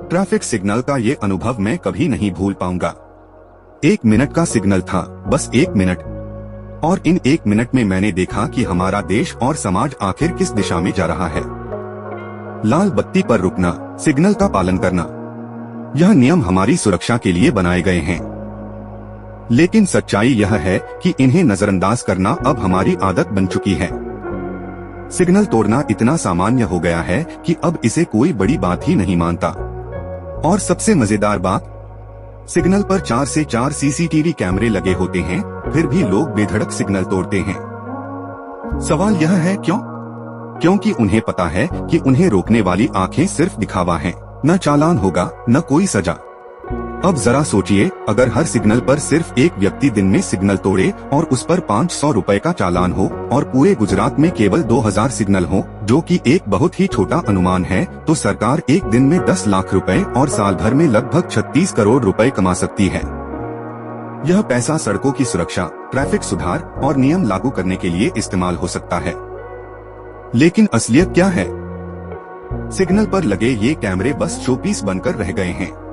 Traffic signal का ये अनुभव मैं कभी नहीं भूल पाऊंगा। 1 मिनट का सिग्नल था, बस 1 मिनट। और इन 1 मिनट में मैंने देखा कि हमारा देश और समाज आखिर किस दिशा में जा रहा है। लाल बत्ती पर रुकना, सिग्नल का पालन करना, यह नियम हमारी सुरक्षा के लिए बनाए गए हैं। लेकिन सच्चाई यह है कि इन्हें नजरअंदाज करना अब हमारी आदत बन चुकी है। सिग्नल तोड़ना इतना सामान्य हो गया है कि अब इसे कोई बड़ी बात ही नहीं मानता। और सबसे मजेदार बात, सिग्नल पर 4 से 4 सीसीटीवी कैमरे लगे होते हैं, फिर भी लोग बेधड़क सिग्नल तोड़ते हैं। सवाल यह है क्यों? क्योंकि उन्हें पता है कि उन्हें रोकने वाली आंखें सिर्फ दिखावा हैं, न चालान होगा न कोई सजा। अब जरा सोचिए, अगर हर सिग्नल पर सिर्फ एक व्यक्ति दिन में सिग्नल तोड़े और उस पर 500 रुपए का चालान हो और पूरे गुजरात में केवल 2000 सिग्नल हो, जो कि एक बहुत ही छोटा अनुमान है, तो सरकार एक दिन में 10 लाख रुपए और साल भर में लगभग 36 करोड़ रुपए कमा सकती है। यह पैसा सड़कों की सुरक्षा, ट्रैफिक सुधार और नियम लागू करने के लिए इस्तेमाल हो सकता है। लेकिन असलियत क्या है? सिग्नल पर लगे ये कैमरे बस शोपीस बनकर रह गए हैं।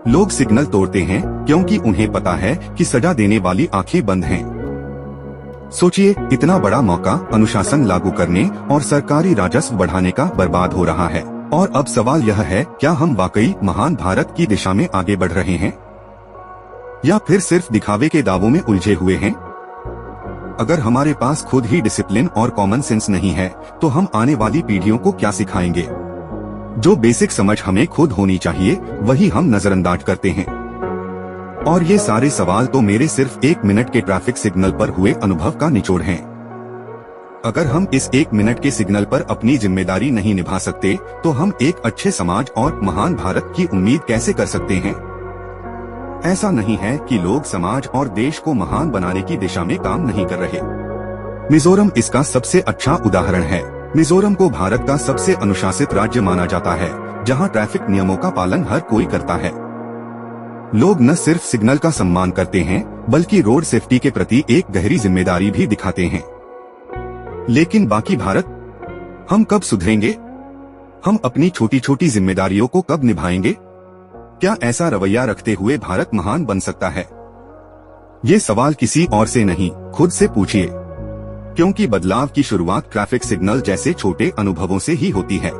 लोग सिग्नल तोड़ते हैं क्योंकि उन्हें पता है कि सजा देने वाली आंखें बंद हैं। सोचिए, इतना बड़ा मौका अनुशासन लागू करने और सरकारी राजस्व बढ़ाने का बर्बाद हो रहा है। और अब सवाल यह है, क्या हम वाकई महान भारत की दिशा में आगे बढ़ रहे हैं या फिर सिर्फ दिखावे के दावों में उलझे हुए हैं? अगर हमारे पास खुद ही डिसिप्लिन और कॉमन सेंस नहीं है, तो हम आने वाली पीढ़ियों को क्या सिखाएंगे? जो बेसिक समझ हमें खुद होनी चाहिए, वही हम नजरअंदाज करते हैं। और ये सारे सवाल तो मेरे सिर्फ 1 मिनट के ट्रैफिक सिग्नल पर हुए अनुभव का निचोड़ हैं। अगर हम इस 1 मिनट के सिग्नल पर अपनी जिम्मेदारी नहीं निभा सकते, तो हम एक अच्छे समाज और महान भारत की उम्मीद कैसे कर सकते हैं? ऐसा नहीं है कि लोग समाज और देश को महान बनाने की दिशा में काम नहीं कर रहे। मिजोरम इसका सबसे अच्छा उदाहरण है। मिजोरम को भारत का सबसे अनुशासित राज्य माना जाता है, जहां ट्रैफिक नियमों का पालन हर कोई करता है। लोग न सिर्फ सिग्नल का सम्मान करते हैं, बल्कि रोड सेफ्टी के प्रति एक गहरी जिम्मेदारी भी दिखाते हैं। लेकिन बाकी भारत, हम कब सुधरेंगे? हम अपनी छोटी छोटी जिम्मेदारियों को कब निभाएंगे? क्या ऐसा रवैया रखते हुए भारत महान बन सकता है? ये सवाल किसी और से नहीं, खुद से पूछिए। क्योंकि बदलाव की शुरुआत ट्रैफिक सिग्नल जैसे छोटे अनुभवों से ही होती है।